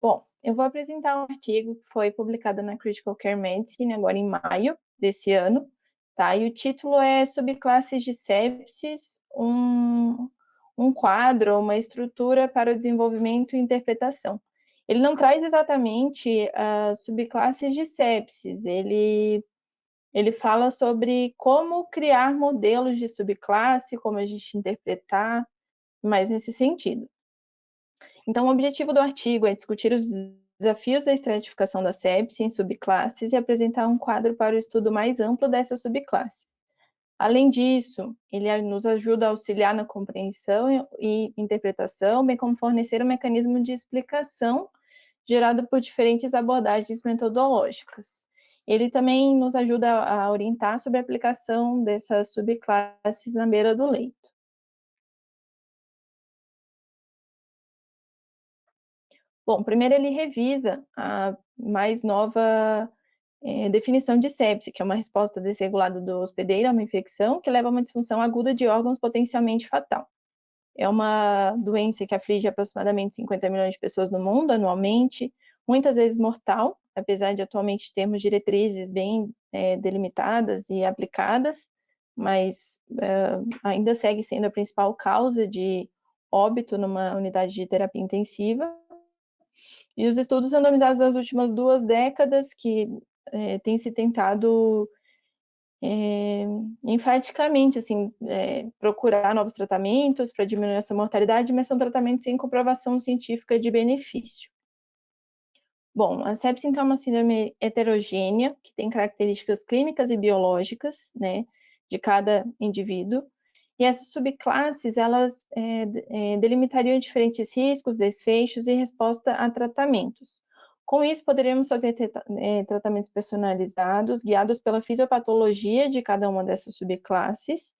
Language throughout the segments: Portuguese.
Bom, eu vou apresentar um artigo que foi publicado na Critical Care Medicine agora em maio desse ano, tá? E o título é Subclasses de sepsis, um quadro, uma estrutura para o desenvolvimento e interpretação. Ele não traz exatamente as subclasses de sepsis, ele fala sobre como criar modelos de subclasse, como a gente interpretar, mais nesse sentido. Então, o objetivo do artigo é discutir os desafios da estratificação da sepse em subclasses e apresentar um quadro para o estudo mais amplo dessas subclasses. Além disso, ele nos ajuda a auxiliar na compreensão e interpretação, bem como fornecer um mecanismo de explicação gerado por diferentes abordagens metodológicas. Ele também nos ajuda a orientar sobre a aplicação dessas subclasses na beira do leito. Bom, primeiro ele revisa a mais nova definição de sepse, que é uma resposta desregulada do hospedeiro a uma infecção que leva a uma disfunção aguda de órgãos potencialmente fatal. É uma doença que aflige aproximadamente 50 milhões de pessoas no mundo anualmente, muitas vezes mortal, apesar de atualmente termos diretrizes bem delimitadas e aplicadas, mas ainda segue sendo a principal causa de óbito numa unidade de terapia intensiva. E os estudos randomizados nas últimas 2 décadas que tem se tentado enfaticamente assim, procurar novos tratamentos para diminuir essa mortalidade, mas são tratamentos sem comprovação científica de benefício. Bom, a sepse então é uma síndrome heterogênea, que tem características clínicas e biológicas, né, de cada indivíduo, e essas subclasses, elas delimitariam diferentes riscos, desfechos e resposta a tratamentos. Com isso, poderíamos fazer tratamentos personalizados, guiados pela fisiopatologia de cada uma dessas subclasses,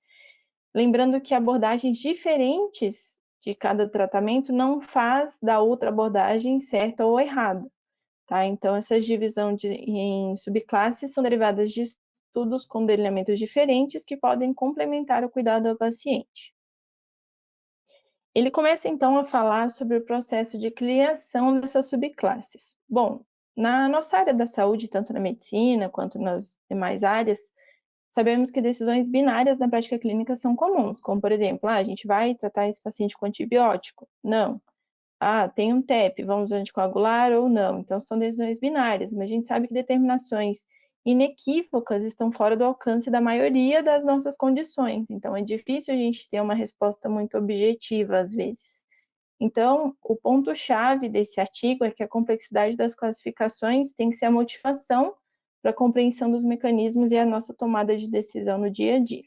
lembrando que abordagens diferentes de cada tratamento não faz da outra abordagem certa ou errada. Tá? Então, essa divisão em subclasses são derivadas de estudos com delineamentos diferentes que podem complementar o cuidado ao paciente. Ele começa, então, a falar sobre o processo de criação dessas subclasses. Bom, na nossa área da saúde, tanto na medicina quanto nas demais áreas, sabemos que decisões binárias na prática clínica são comuns, como, por exemplo, a gente vai tratar esse paciente com antibiótico? Não. Tem um TEP, vamos anticoagular ou não? Então, são decisões binárias, mas a gente sabe que determinações inequívocas estão fora do alcance da maioria das nossas condições, então é difícil a gente ter uma resposta muito objetiva às vezes. Então, o ponto-chave desse artigo é que a complexidade das classificações tem que ser a motivação para a compreensão dos mecanismos e a nossa tomada de decisão no dia a dia.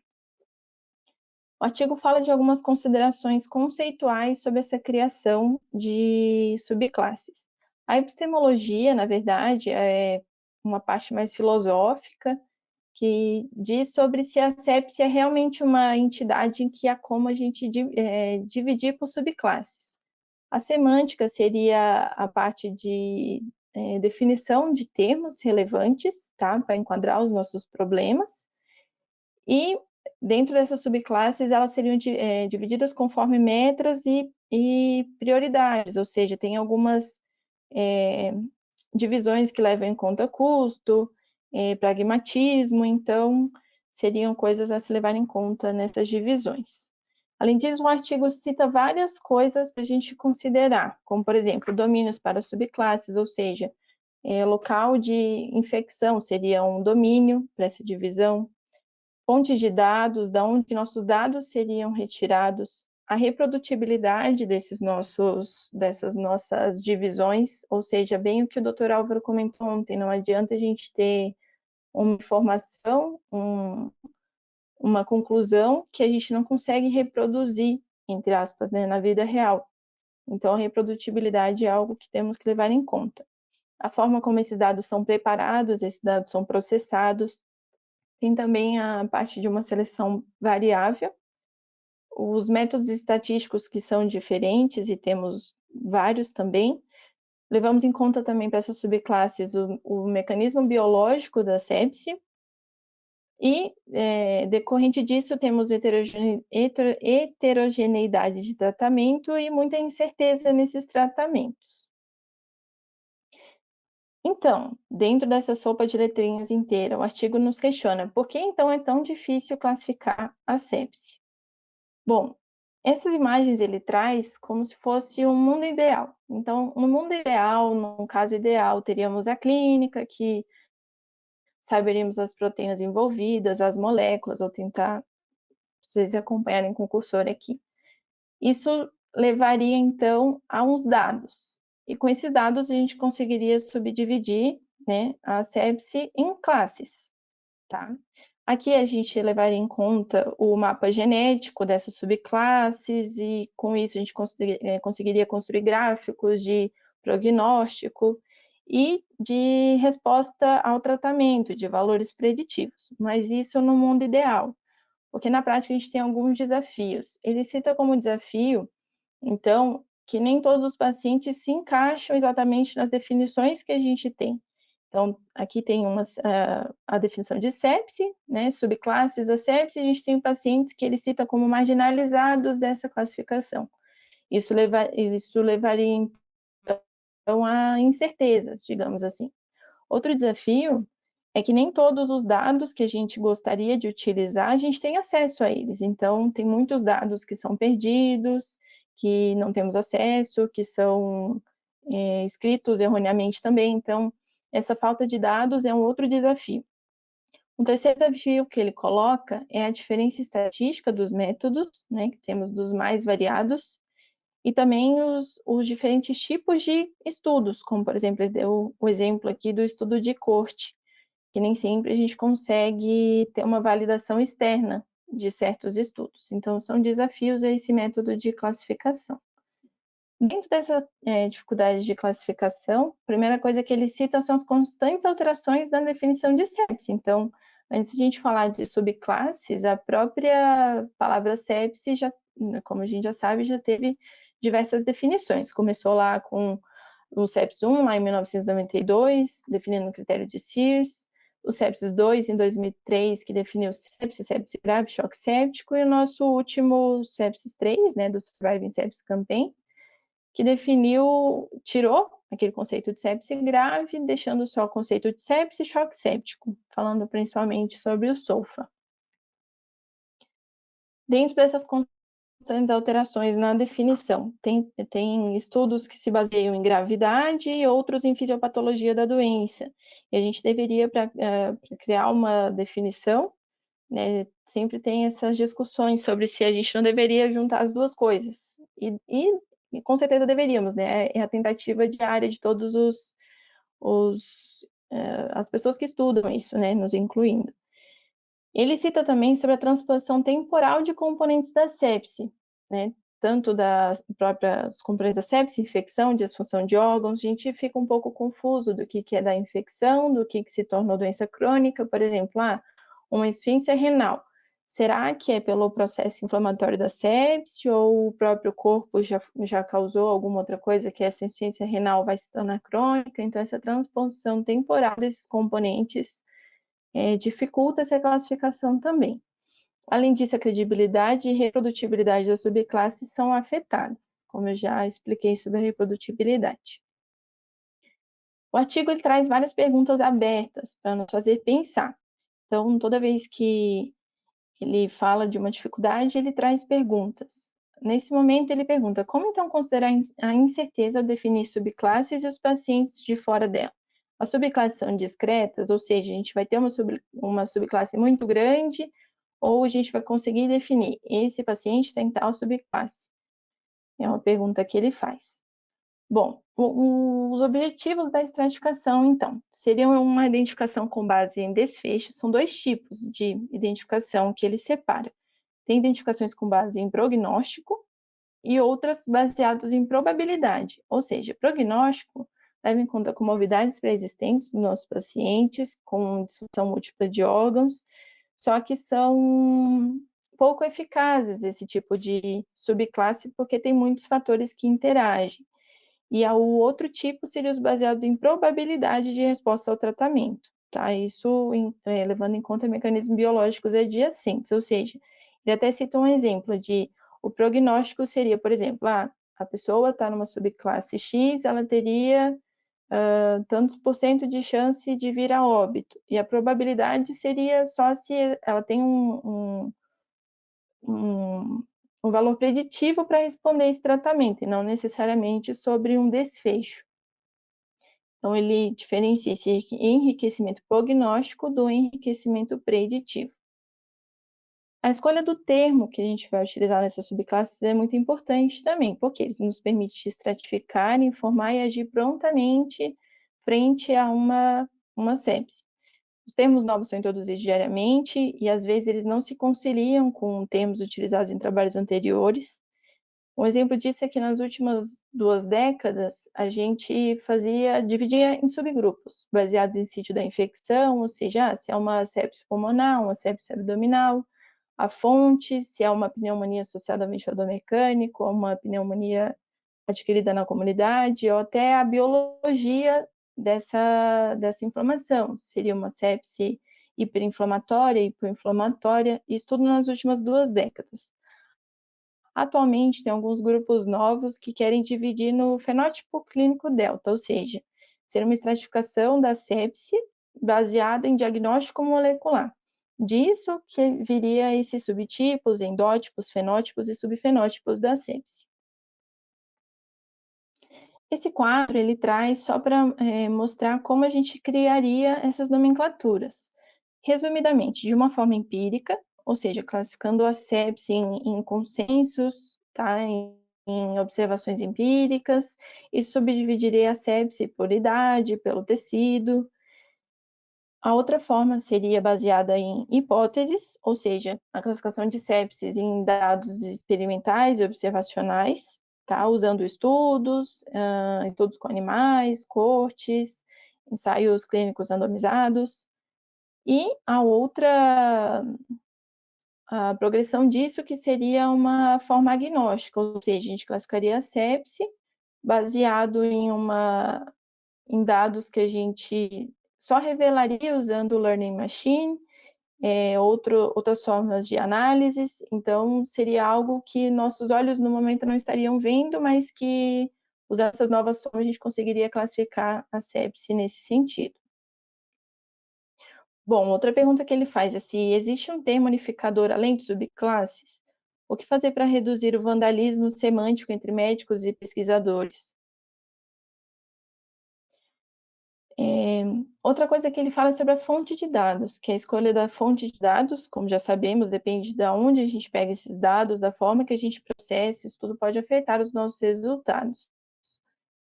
O artigo fala de algumas considerações conceituais sobre essa criação de subclasses. A epistemologia, na verdade, é uma parte mais filosófica, que diz sobre se a sepse é realmente uma entidade em que há como a gente dividir por subclasses. A semântica seria a parte de definição de termos relevantes, tá, para enquadrar os nossos problemas. E dentro dessas subclasses, elas seriam divididas conforme metas e prioridades, ou seja, tem algumas divisões que levam em conta custo, pragmatismo, então seriam coisas a se levar em conta nessas divisões. Além disso, o artigo cita várias coisas para a gente considerar, como, por exemplo, domínios para subclasses, ou seja, local de infecção seria um domínio para essa divisão, fontes de dados, da onde nossos dados seriam retirados, a reprodutibilidade dessas nossas divisões, ou seja, bem o que o Dr. Álvaro comentou ontem, não adianta a gente ter uma informação, uma conclusão que a gente não consegue reproduzir, entre aspas, né, na vida real. Então, a reprodutibilidade é algo que temos que levar em conta. A forma como esses dados são preparados, esses dados são processados, tem também a parte de uma seleção variável, os métodos estatísticos que são diferentes e temos vários também. Levamos em conta também para essas subclasses o mecanismo biológico da sepse e, decorrente disso, temos heterogeneidade de tratamento e muita incerteza nesses tratamentos. Então, dentro dessa sopa de letrinhas inteira, o artigo nos questiona por que então é tão difícil classificar a sepse? Bom, essas imagens ele traz como se fosse um mundo ideal. Então, no mundo ideal, num caso ideal, teríamos a clínica, que saberíamos as proteínas envolvidas, as moléculas, ou tentar, vocês acompanharem com o cursor aqui. Isso levaria, então, a uns dados. E com esses dados, a gente conseguiria subdividir, né, a sepse em classes, tá? Aqui a gente levaria em conta o mapa genético dessas subclasses e, com isso, a gente conseguiria construir gráficos de prognóstico e de resposta ao tratamento, de valores preditivos. Mas isso no mundo ideal, porque na prática a gente tem alguns desafios. Ele cita como desafio, então, que nem todos os pacientes se encaixam exatamente nas definições que a gente tem. Então, aqui tem a definição de sepse, né, subclasses da sepse, a gente tem pacientes que ele cita como marginalizados dessa classificação. Isso levaria, então, a incertezas, digamos assim. Outro desafio é que nem todos os dados que a gente gostaria de utilizar, a gente tem acesso a eles. Então, tem muitos dados que são perdidos, que não temos acesso, que são escritos erroneamente também. Então, essa falta de dados é um outro desafio. Um terceiro desafio que ele coloca é a diferença estatística dos métodos, né, que temos dos mais variados, e também os diferentes tipos de estudos, como, por exemplo, ele deu o exemplo aqui do estudo de corte, que nem sempre a gente consegue ter uma validação externa de certos estudos. Então, são desafios a esse método de classificação. Dentro dessa dificuldade de classificação, a primeira coisa que ele cita são as constantes alterações na definição de sepse. Então, antes de a gente falar de subclasses, a própria palavra sepse, já, como a gente já sabe, já teve diversas definições. Começou lá com o sepsis 1, lá em 1992, definindo o critério de Sears, o sepsis 2, em 2003, que definiu sepsis, sepsis grave, choque séptico, e o nosso último sepsis 3, né, do Surviving Sepsis Campaign, que tirou aquele conceito de sepse grave, deixando só o conceito de sepse e choque séptico, falando principalmente sobre o SOFA. Dentro dessas constantes alterações na definição, tem estudos que se baseiam em gravidade e outros em fisiopatologia da doença. E a gente deveria, para criar uma definição, né, sempre tem essas discussões sobre se a gente não deveria juntar as duas coisas. E com certeza deveríamos, né? É a tentativa diária de todos as pessoas que estudam isso, né, nos incluindo. Ele cita também sobre a transposição temporal de componentes da sepse, né? Tanto das próprias componentes da sepse, infecção, disfunção de órgãos, a gente fica um pouco confuso do que é da infecção, do que se torna doença crônica, por exemplo, uma insuficiência renal. Será que é pelo processo inflamatório da sepse ou o próprio corpo já causou alguma outra coisa que essa insuficiência renal vai se tornar crônica? Então, essa transposição temporal desses componentes dificulta essa classificação também. Além disso, a credibilidade e reprodutibilidade das subclasses são afetadas, como eu já expliquei sobre a reprodutibilidade. O artigo ele traz várias perguntas abertas para nos fazer pensar. Então, toda vez que ele fala de uma dificuldade, ele traz perguntas. Nesse momento, ele pergunta: como então considerar a incerteza ao definir subclasses e os pacientes de fora dela? As subclasses são discretas, ou seja, a gente vai ter uma subclasse muito grande, ou a gente vai conseguir definir esse paciente tem tal subclasse? É uma pergunta que ele faz. Bom, os objetivos da estratificação, então, seriam uma identificação com base em desfecho. São dois tipos de identificação que ele separa. Tem identificações com base em prognóstico e outras baseadas em probabilidade. Ou seja, prognóstico leva em conta comorbidades pré-existentes dos nossos pacientes com disfunção múltipla de órgãos, só que são pouco eficazes esse tipo de subclasse porque tem muitos fatores que interagem. E o outro tipo seria os baseados em probabilidade de resposta ao tratamento, tá? Isso levando em conta mecanismos biológicos adjacentes, ou seja, ele até cita um exemplo de o prognóstico seria, por exemplo, a pessoa está numa subclasse X, ela teria tantos por cento de chance de vir a óbito. E a probabilidade seria só se ela tem um valor preditivo para responder esse tratamento, e não necessariamente sobre um desfecho. Então, ele diferencia esse enriquecimento prognóstico do enriquecimento preditivo. A escolha do termo que a gente vai utilizar nessas subclasses é muito importante também, porque eles nos permite estratificar, informar e agir prontamente frente a uma sepse. Os termos novos são introduzidos diariamente e, às vezes, eles não se conciliam com termos utilizados em trabalhos anteriores. Um exemplo disso é que nas últimas 2 décadas, a gente dividia em subgrupos, baseados em sítio da infecção, ou seja, se é uma sepse pulmonar, uma sepse abdominal, a fonte, se é uma pneumonia associada a ventilador mecânico, uma pneumonia adquirida na comunidade, ou até a biologia dessa inflamação. Seria uma sepse hiperinflamatória, hipoinflamatória, isso tudo nas últimas 2 décadas. Atualmente, tem alguns grupos novos que querem dividir no fenótipo clínico delta, ou seja, ser uma estratificação da sepse baseada em diagnóstico molecular. Disso que viria esses subtipos, endótipos, fenótipos e subfenótipos da sepse. Esse quadro ele traz só para mostrar como a gente criaria essas nomenclaturas. Resumidamente, de uma forma empírica, ou seja, classificando a sepse em consensos, tá? em observações empíricas, e subdividiria a sepse por idade, pelo tecido. A outra forma seria baseada em hipóteses, ou seja, a classificação de sepsis em dados experimentais e observacionais, tá? Usando estudos com animais, cortes, ensaios clínicos randomizados. E a outra a progressão disso que seria uma forma agnóstica, ou seja, a gente classificaria a sepse baseado em dados que a gente só revelaria usando o Learning Machine, outras formas de análises. Então, seria algo que nossos olhos no momento não estariam vendo, mas que usando essas novas formas a gente conseguiria classificar a sepse nesse sentido. Bom, outra pergunta que ele faz é se existe um termo unificador além de subclasses? O que fazer para reduzir o vandalismo semântico entre médicos e pesquisadores? Outra coisa que ele fala é sobre a fonte de dados, que a escolha da fonte de dados, como já sabemos, depende de onde a gente pega esses dados, da forma que a gente processa, isso tudo pode afetar os nossos resultados.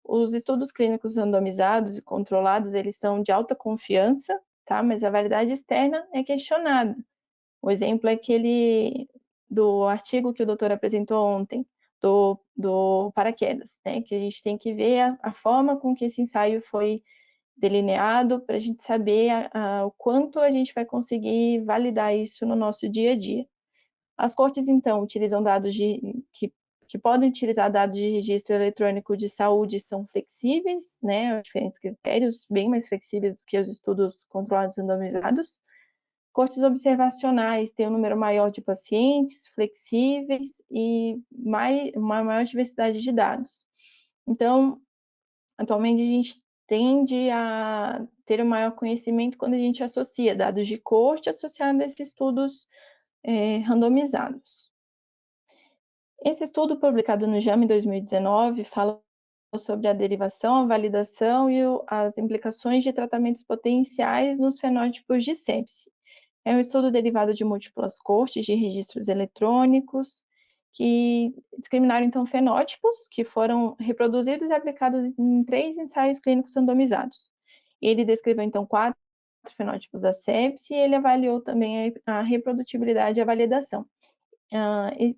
Os estudos clínicos randomizados e controlados, eles são de alta confiança, tá? Mas a validade externa é questionada. O exemplo é aquele do artigo que o doutor apresentou ontem, do paraquedas, né? Que a gente tem que ver a forma com que esse ensaio foi delineado para a gente saber o quanto a gente vai conseguir validar isso no nosso dia a dia. As cortes, então, utilizam dados que podem utilizar dados de registro eletrônico de saúde, são flexíveis, né, diferentes critérios, bem mais flexíveis do que os estudos controlados randomizados. Cortes observacionais têm um número maior de pacientes, flexíveis e uma maior diversidade de dados. Então, atualmente a gente tende a ter um maior conhecimento quando a gente associa dados de corte associados a esses estudos randomizados. Esse estudo, publicado no JAMA em 2019, fala sobre a derivação, a validação e as implicações de tratamentos potenciais nos fenótipos de sepse. É um estudo derivado de múltiplas cortes de registros eletrônicos, que discriminaram, então, fenótipos que foram reproduzidos e aplicados em 3 ensaios clínicos randomizados. Ele descreveu, então, 4 fenótipos da sepse e ele avaliou também a reprodutibilidade e a validação.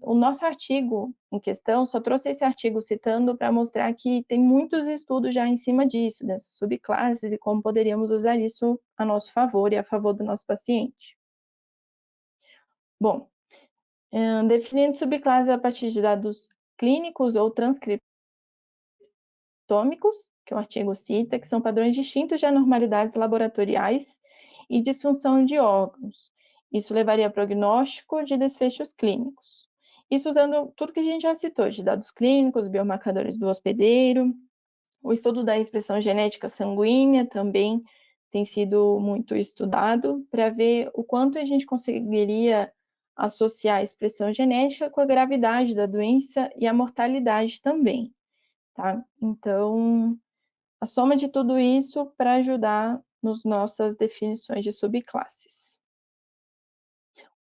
O nosso artigo em questão só trouxe esse artigo citando para mostrar que tem muitos estudos já em cima disso, dessas subclasses e como poderíamos usar isso a nosso favor e a favor do nosso paciente. Bom, definindo subclasses a partir de dados clínicos ou transcriptômicos, que o artigo cita, que são padrões distintos de anormalidades laboratoriais e disfunção de órgãos. Isso levaria a prognóstico de desfechos clínicos. Isso usando tudo que a gente já citou, de dados clínicos, biomarcadores do hospedeiro, O estudo da expressão genética sanguínea também tem sido muito estudado para ver o quanto a gente conseguiria associar a expressão genética com a gravidade da doença e a mortalidade também, tá? Então, a soma de tudo isso para ajudar nas nossas definições de subclasses.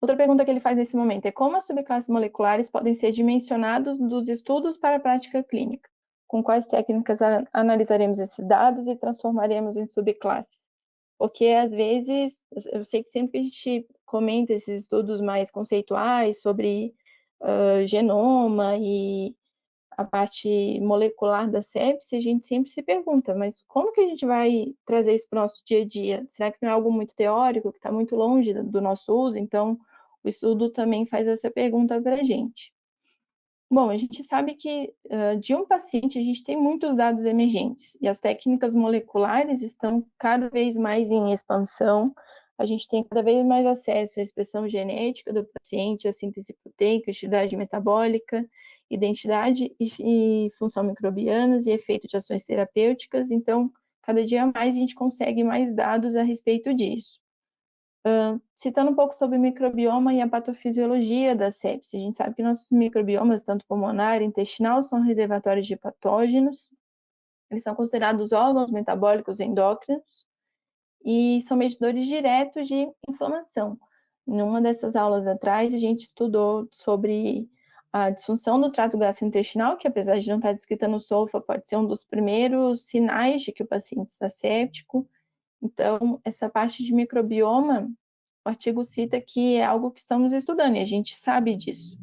Outra pergunta que ele faz nesse momento é como as subclasses moleculares podem ser dimensionados dos estudos para a prática clínica? Com quais técnicas analisaremos esses dados e transformaremos em subclasses? Porque, às vezes, eu sei que sempre que a gente comenta esses estudos mais conceituais sobre genoma e a parte molecular da sepse, a gente sempre se pergunta, mas como que a gente vai trazer isso para o nosso dia a dia? Será que não é algo muito teórico, que está muito longe do nosso uso? Então, o estudo também faz essa pergunta para a gente. Bom, a gente sabe que de um paciente a gente tem muitos dados emergentes e as técnicas moleculares estão cada vez mais em expansão. A gente tem cada vez mais acesso à expressão genética do paciente, à síntese proteica, atividade metabólica, identidade e função microbianas e efeito de ações terapêuticas. Então, cada dia mais a gente consegue mais dados a respeito disso. Citando um pouco sobre o microbioma e a patofisiologia da sepse, a gente sabe que nossos microbiomas, tanto pulmonar e intestinal, são reservatórios de patógenos, eles são considerados órgãos metabólicos endócrinos e são medidores diretos de inflamação. Em uma dessas aulas atrás, a gente estudou sobre a disfunção do trato gastrointestinal, que apesar de não estar descrita no SOFA, pode ser um dos primeiros sinais de que o paciente está séptico. Então, essa parte de microbioma, o artigo cita que é algo que estamos estudando e a gente sabe disso,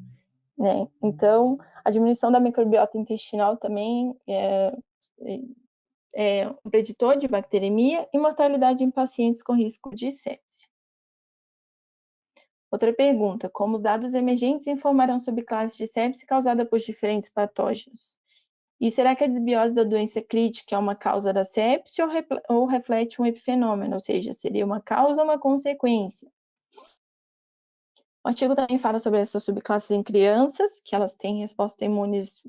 né? Então, a diminuição da microbiota intestinal também é um preditor de bacteremia e mortalidade em pacientes com risco de sepse. Outra pergunta, como os dados emergentes informarão sobre classes de sepse causada por diferentes patógenos? E será que a desbiose da doença crítica é uma causa da sepse ou reflete um epifenômeno, ou seja, seria uma causa ou uma consequência? O artigo também fala sobre essas subclasses em crianças, que elas têm respostas imunes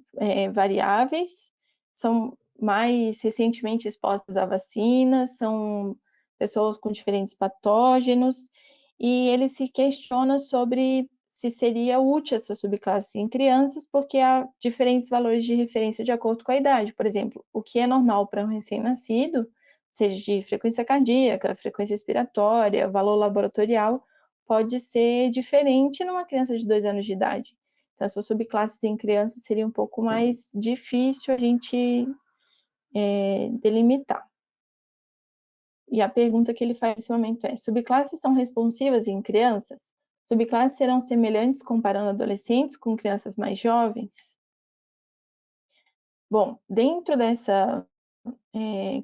variáveis, são mais recentemente expostas a vacinas, são pessoas com diferentes patógenos, e ele se questiona sobre se seria útil essa subclasse em crianças, porque há diferentes valores de referência de acordo com a idade. Por exemplo, o que é normal para um recém-nascido, seja de frequência cardíaca, frequência respiratória, valor laboratorial, pode ser diferente numa criança de 2 anos de idade. Então, essas subclasses em crianças seria um pouco mais difícil a gente delimitar. E a pergunta que ele faz nesse momento é: subclasses são responsivas em crianças? Subclasses serão semelhantes comparando adolescentes com crianças mais jovens? Bom, dentro dessa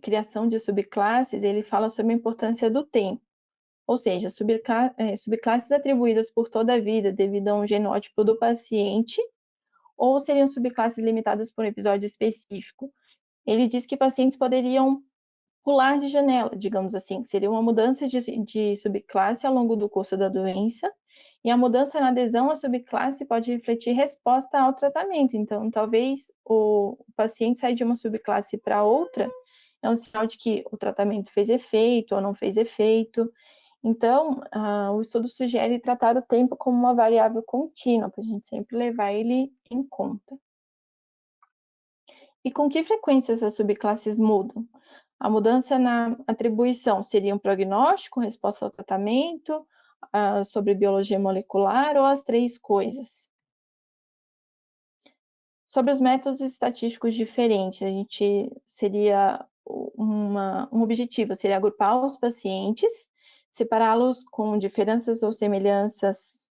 criação de subclasses, ele fala sobre a importância do tempo. Ou seja, subclasses atribuídas por toda a vida devido a um genótipo do paciente, ou seriam subclasses limitadas por um episódio específico. Ele diz que pacientes poderiam pular de janela, digamos assim, seria uma mudança de subclasse ao longo do curso da doença, e a mudança na adesão à subclasse pode refletir resposta ao tratamento. Então, talvez o paciente sair de uma subclasse para outra é um sinal de que o tratamento fez efeito ou não fez efeito. Então, o estudo sugere tratar o tempo como uma variável contínua, para a gente sempre levar ele em conta. E com que frequência essas subclasses mudam? A mudança na atribuição seria um prognóstico, resposta ao tratamento, sobre biologia molecular ou as três coisas? Sobre os métodos estatísticos diferentes, a gente seria um objetivo, seria agrupar os pacientes, separá-los com diferenças ou semelhanças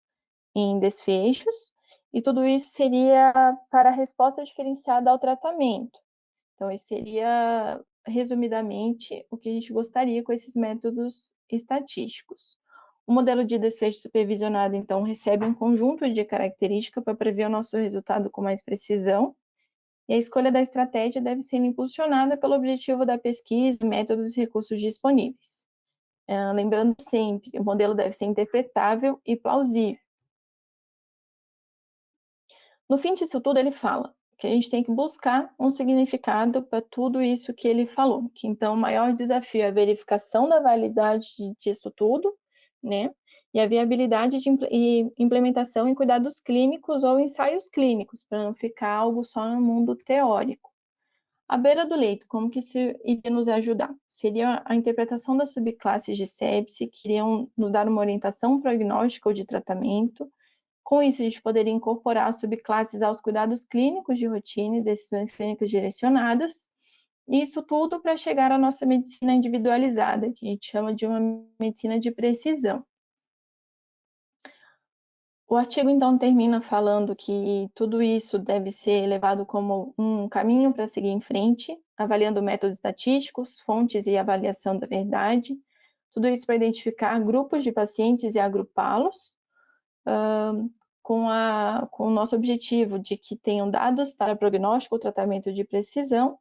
em desfechos, e tudo isso seria para a resposta diferenciada ao tratamento. Então, esse seria, resumidamente, o que a gente gostaria com esses métodos estatísticos. O modelo de desfecho supervisionado, então, recebe um conjunto de características para prever o nosso resultado com mais precisão, e a escolha da estratégia deve ser impulsionada pelo objetivo da pesquisa, métodos e recursos disponíveis. Lembrando sempre, o modelo deve ser interpretável e plausível. No fim disso tudo, ele fala: que a gente tem que buscar um significado para tudo isso que ele falou. Que então o maior desafio é a verificação da validade disso tudo, né? E a viabilidade e implementação em cuidados clínicos ou ensaios clínicos, para não ficar algo só no mundo teórico. À beira do leito, como que isso iria nos ajudar? Seria a interpretação das subclasses de sepse, que iriam nos dar uma orientação prognóstica ou de tratamento. Com isso, a gente poderia incorporar as subclasses aos cuidados clínicos de rotina e decisões clínicas direcionadas. Isso tudo para chegar à nossa medicina individualizada, que a gente chama de uma medicina de precisão. O artigo, então, termina falando que tudo isso deve ser levado como um caminho para seguir em frente, avaliando métodos estatísticos, fontes e avaliação da verdade, tudo isso para identificar grupos de pacientes e agrupá-los, com o nosso objetivo de que tenham dados para prognóstico ou tratamento de precisão,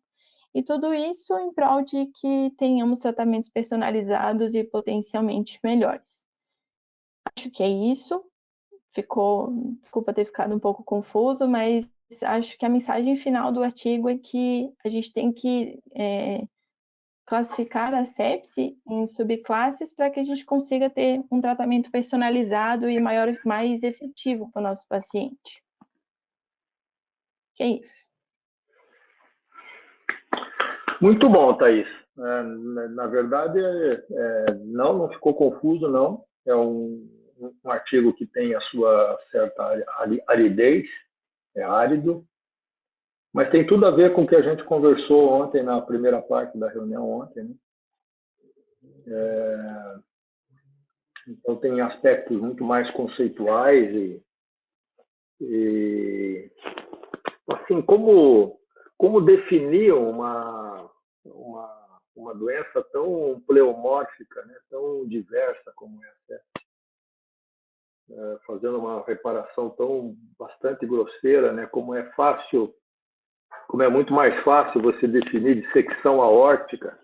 e tudo isso em prol de que tenhamos tratamentos personalizados e potencialmente melhores. Acho que é isso. Desculpa ter ficado um pouco confuso, mas acho que a mensagem final do artigo é que a gente tem que classificar a sepse em subclasses para que a gente consiga ter um tratamento personalizado e mais efetivo para o nosso paciente. Que é isso. Muito bom, Thaís. Na verdade, não ficou confuso, não. É um artigo que tem a sua certa aridez, é árido, mas tem tudo a ver com o que a gente conversou ontem, na primeira parte da reunião ontem, né? Então tem aspectos muito mais conceituais e assim, como definir uma doença tão pleomórfica, né, tão diversa como essa, fazendo uma reparação tão bastante grosseira, né, como é muito mais fácil você definir dissecção aórtica,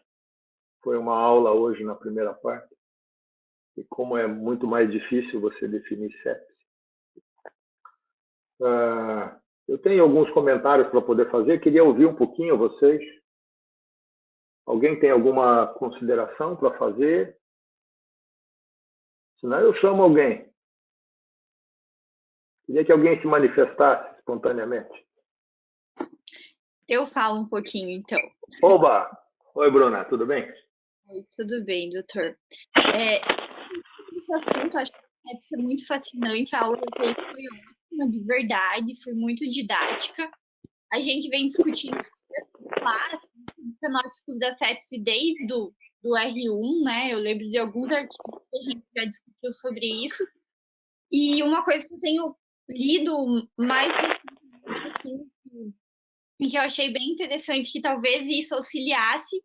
foi uma aula hoje na primeira parte, e como é muito mais difícil você definir sepse. Eu tenho alguns comentários para poder fazer, queria ouvir um pouquinho vocês. Alguém tem alguma consideração para fazer? Senão eu chamo alguém. Queria que alguém se manifestasse espontaneamente. Eu falo um pouquinho, então. Oba! Oi, Bruna, tudo bem? Oi, tudo bem, doutor. Esse assunto, acho que deve ser muito fascinante. A aula foi ótima, de verdade, foi muito didática. A gente vem discutindo sobre as classes, os fenótipos da sepse desde do R1, né? Eu lembro de alguns artigos que a gente já discutiu sobre isso. E uma coisa que eu tenho lido mais recentemente, assim, e que eu achei bem interessante, que talvez isso auxiliasse,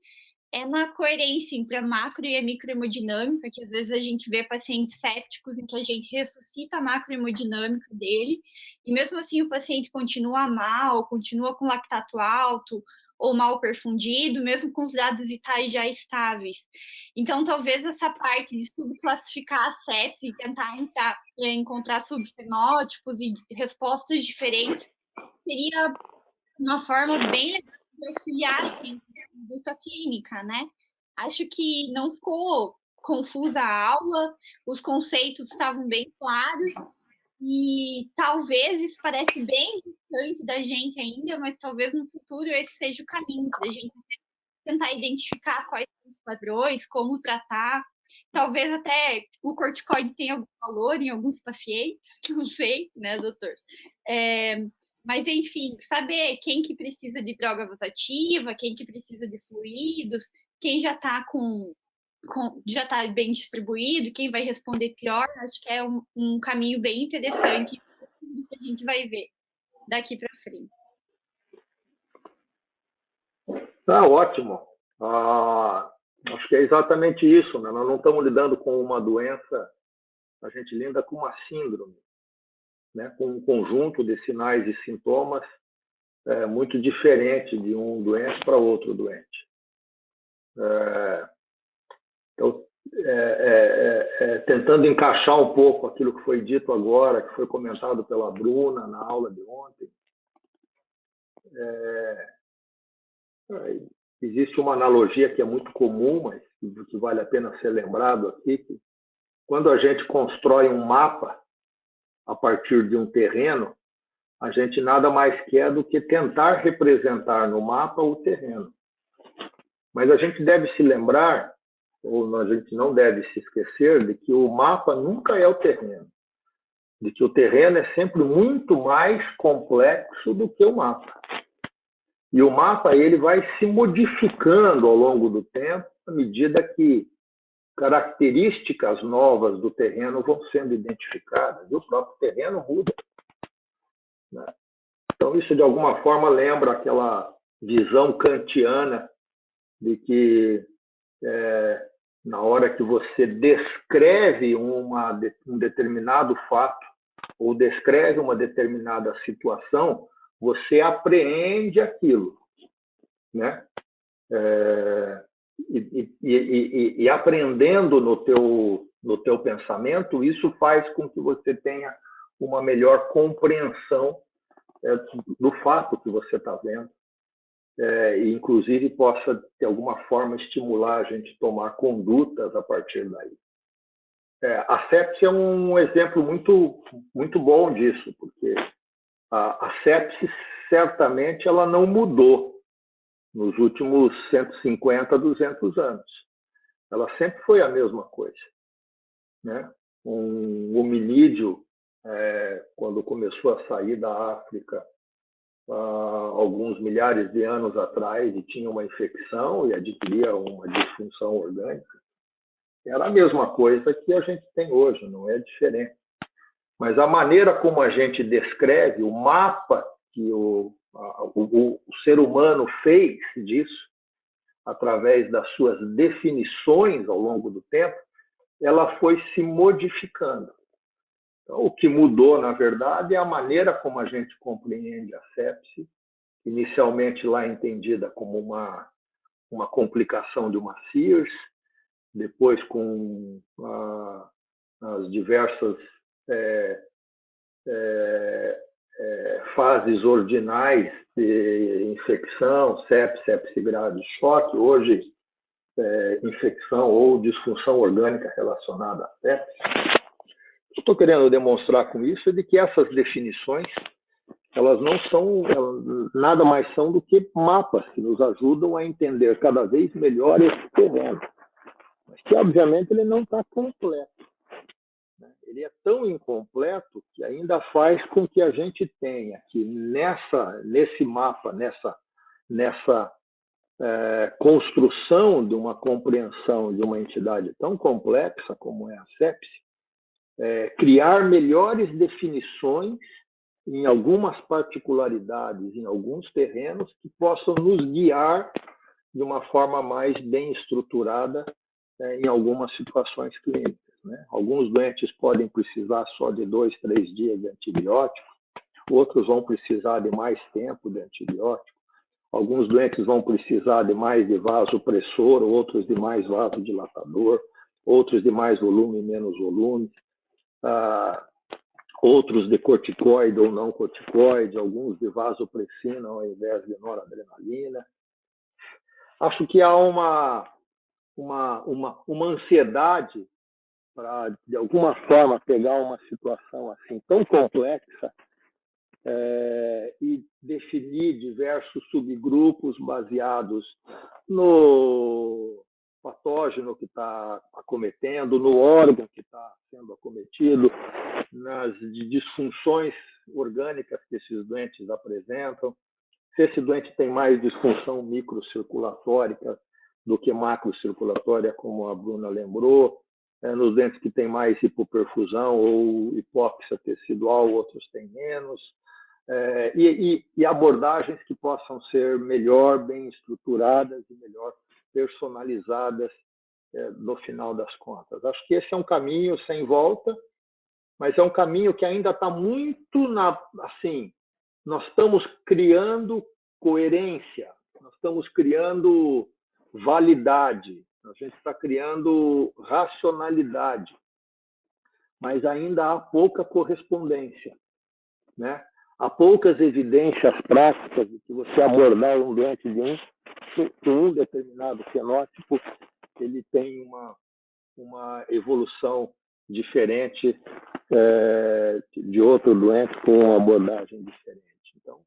é na coerência entre a macro e a microhemodinâmica, que às vezes a gente vê pacientes sépticos em que a gente ressuscita a macrohemodinâmica dele, e mesmo assim o paciente continua mal, continua com lactato alto, ou mal perfundido, mesmo com os dados vitais já estáveis. Então, talvez essa parte de subclassificar a sepse e tentar encontrar subfenótipos e respostas diferentes seria uma forma bem legal de auxiliar a conduta clínica, né? Acho que não ficou confusa a aula, os conceitos estavam bem claros e talvez isso parece bem distante da gente ainda, mas talvez no futuro esse seja o caminho para a gente tentar identificar quais são os padrões, como tratar. Talvez até o corticoide tenha algum valor em alguns pacientes, não sei, né, doutor? Mas, enfim, saber quem que precisa de droga vasoativa, quem que precisa de fluidos, quem já está já está bem distribuído, quem vai responder pior, acho que é um caminho bem interessante que a gente vai ver daqui para frente. Ótimo. Acho que é exatamente isso, né? Nós não estamos lidando com uma doença, a gente lida com uma síndrome, né? Com um conjunto de sinais e sintomas muito diferente de um doente para outro doente. Então, tentando encaixar um pouco aquilo que foi dito agora, que foi comentado pela Bruna na aula de ontem, existe uma analogia que é muito comum, mas que vale a pena ser lembrado aqui, que quando a gente constrói um mapa a partir de um terreno, a gente nada mais quer do que tentar representar no mapa o terreno. Mas a gente deve se lembrar, ou a gente não deve se esquecer, de que o mapa nunca é o terreno. De que o terreno é sempre muito mais complexo do que o mapa. E o mapa ele vai se modificando ao longo do tempo, à medida que características novas do terreno vão sendo identificadas, e o próprio terreno muda, né? Então, isso, de alguma forma, lembra aquela visão kantiana de que, na hora que você descreve um determinado fato ou descreve uma determinada situação, você apreende aquilo, né? E aprendendo no teu pensamento, isso faz com que você tenha uma melhor compreensão do fato que você está vendo, e inclusive possa, de alguma forma, estimular a gente a tomar condutas a partir daí. A sepse é um exemplo muito, muito bom disso, porque a sepse, certamente, ela não mudou nos últimos 150, 200 anos. Ela sempre foi a mesma coisa, né? Um hominídeo, quando começou a sair da África, alguns milhares de anos atrás, e tinha uma infecção e adquiria uma disfunção orgânica, era a mesma coisa que a gente tem hoje, não é diferente. Mas a maneira como a gente descreve, o mapa que o ser humano fez disso, através das suas definições ao longo do tempo, ela foi se modificando. Então, o que mudou, na verdade, é a maneira como a gente compreende a sepse, inicialmente lá entendida como uma complicação de uma SIRS, depois com as diversas fases ordinais de infecção, sepse grave, choque, hoje infecção ou disfunção orgânica relacionada à sepse. O que eu estou querendo demonstrar com isso é de que essas definições, elas não são, nada mais são do que mapas que nos ajudam a entender cada vez melhor esse terreno, mas que, obviamente, ele não está completo. Ele é tão incompleto que ainda faz com que a gente tenha que, nesse mapa, nessa construção de uma compreensão de uma entidade tão complexa como é a sepse, criar melhores definições em algumas particularidades, em alguns terrenos, que possam nos guiar de uma forma mais bem estruturada em algumas situações clínicas, né? Alguns doentes podem precisar só de 2, 3 dias de antibiótico, outros vão precisar de mais tempo de antibiótico, alguns doentes vão precisar de mais de vasopressor, outros de mais vasodilatador, outros de mais volume e menos volume, outros de corticoide ou não corticoide, alguns de vasopressina ao invés de noradrenalina. Acho que há uma ansiedade para, de alguma forma, pegar uma situação assim tão complexa e definir diversos subgrupos baseados no patógeno que está acometendo, no órgão que está sendo acometido, nas disfunções orgânicas que esses doentes apresentam. Se esse doente tem mais disfunção microcirculatória do que macrocirculatória, como a Bruna lembrou, nos doentes que têm mais hipoperfusão ou hipóxia tecidual, outros têm menos, e abordagens que possam ser melhor, bem estruturadas e melhor personalizadas no final das contas. Acho que esse é um caminho sem volta, mas é um caminho que ainda está muito assim, nós estamos criando coerência, nós estamos criando validade, a gente está criando racionalidade, mas ainda há pouca correspondência, né? há poucas evidências práticas de que você abordar um doente de um determinado fenótipo, ele tem uma evolução diferente de outro doente com uma abordagem diferente. Então,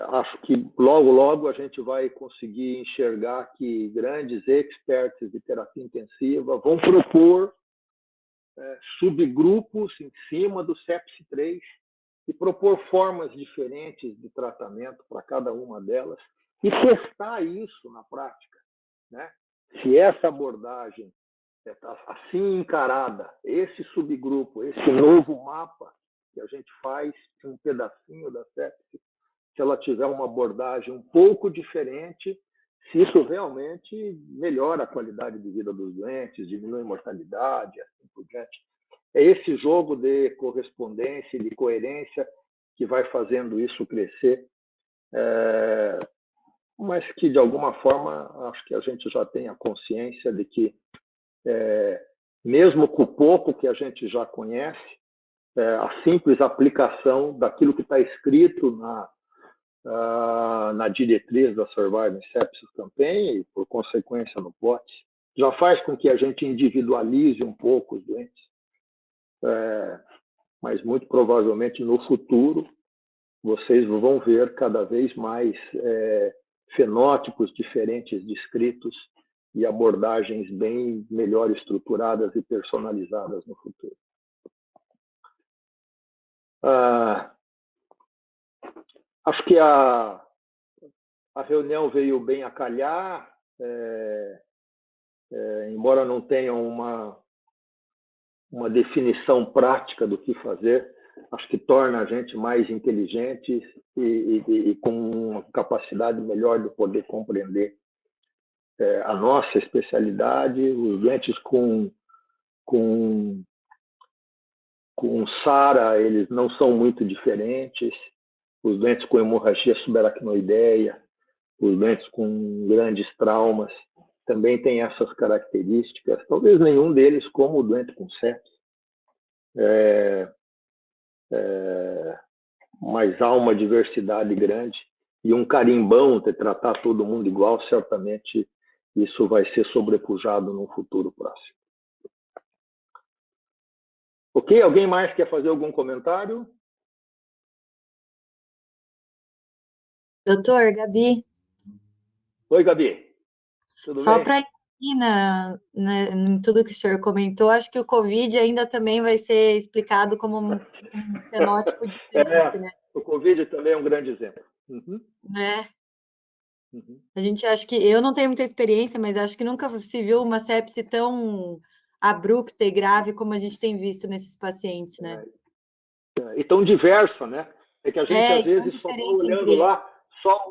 acho que logo a gente vai conseguir enxergar que grandes experts de terapia intensiva vão propor subgrupos em cima do sepsi-3 e propor formas diferentes de tratamento para cada uma delas e testar isso na prática, né? Se essa abordagem assim encarada, esse subgrupo, esse novo mapa que a gente faz de um pedacinho da sepsi, se ela tiver uma abordagem um pouco diferente, se isso realmente melhora a qualidade de vida dos doentes, diminui a mortalidade, assim por diante. É esse jogo de correspondência e de coerência que vai fazendo isso crescer, mas que, de alguma forma, acho que a gente já tem a consciência de que, mesmo com o pouco que a gente já conhece, a simples aplicação daquilo que está escrito na diretriz da Surviving Sepsis Campaign e, por consequência, no POT, já faz com que a gente individualize um pouco os doentes. Mas, muito provavelmente, no futuro, vocês vão ver cada vez mais fenótipos diferentes descritos e abordagens bem melhor estruturadas e personalizadas no futuro. Acho que a reunião veio bem a calhar, embora não tenha uma definição prática do que fazer, acho que torna a gente mais inteligente e com uma capacidade melhor de poder compreender a nossa especialidade, os doentes com SARA, eles não são muito diferentes, os doentes com hemorragia subaracnoideia, os doentes com grandes traumas, também têm essas características, talvez nenhum deles como o doente com sepsis. Mas há uma diversidade grande e um carimbão de tratar todo mundo igual, certamente isso vai ser sobrepujado num futuro próximo. Ok? Alguém mais quer fazer algum comentário? Doutor, Gabi. Oi, Gabi. Tudo Só bem? para ir em tudo que o senhor comentou, acho que o Covid ainda também vai ser explicado como um fenótipo diferente, né? O Covid também é um grande exemplo. A gente acha que, eu não tenho muita experiência, mas acho que nunca se viu uma sepse tão abrupta e grave como a gente tem visto nesses pacientes, né? E tão diversa, né? É que a gente, às vezes, só está olhando lá só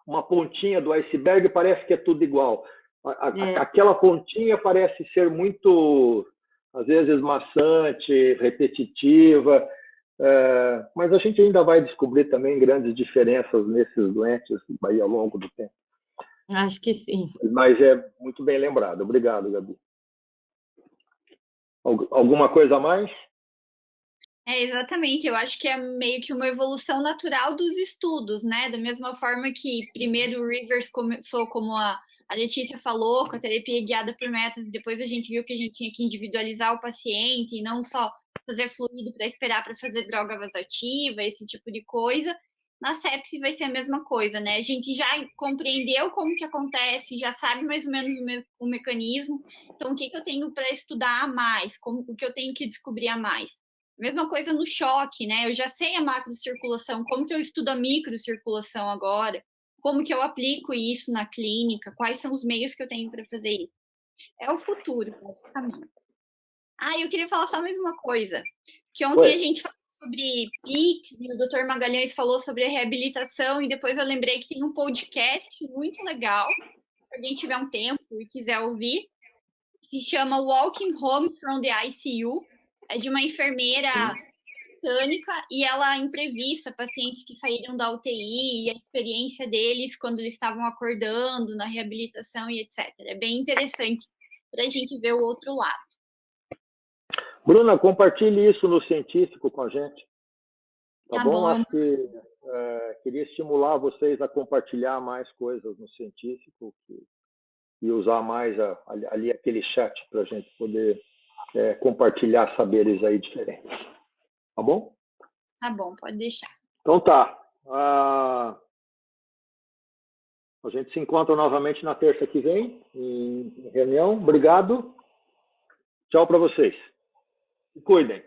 uma pontinha do iceberg e parece que é tudo igual. Aquela pontinha parece ser muito, às vezes, maçante, repetitiva, mas a gente ainda vai descobrir também grandes diferenças nesses doentes aí ao longo do tempo. Acho que sim. Mas é muito bem lembrado. Obrigado, Gabi. Alguma coisa a mais? Exatamente, eu acho que é meio que uma evolução natural dos estudos, né? Da mesma forma que primeiro o Rivers começou, como a Letícia falou, com a terapia guiada por metas, e depois a gente viu que a gente tinha que individualizar o paciente e não só fazer fluido para esperar para fazer droga vasoativa, esse tipo de coisa. Na sepsi vai ser a mesma coisa, né? A gente já compreendeu como que acontece, já sabe mais ou menos o mecanismo. Então, o que eu tenho para estudar a mais? O que eu tenho que descobrir a mais? Mesma coisa no choque, né? Eu já sei a macrocirculação, como que eu estudo a microcirculação agora, como que eu aplico isso na clínica, quais são os meios que eu tenho para fazer isso. É o futuro, basicamente. Eu queria falar só mais uma coisa, que ontem a gente falou sobre PICS e o Dr. Magalhães falou sobre a reabilitação e depois eu lembrei que tem um podcast muito legal, se alguém tiver um tempo e quiser ouvir, se chama Walking Home from the ICU, é de uma enfermeira britânica e ela entrevista pacientes que saíram da UTI e a experiência deles quando eles estavam acordando na reabilitação e etc. É bem interessante para a gente ver o outro lado. Bruna, compartilhe isso no científico com a gente. Tá bom? bom. Acho que queria estimular vocês a compartilhar mais coisas no científico e usar mais ali aquele chat para a gente poder compartilhar saberes aí diferentes. Tá bom? Tá bom, pode deixar. Então tá. A gente se encontra novamente na terça que vem, em reunião. Obrigado. Tchau para vocês. Se cuidem.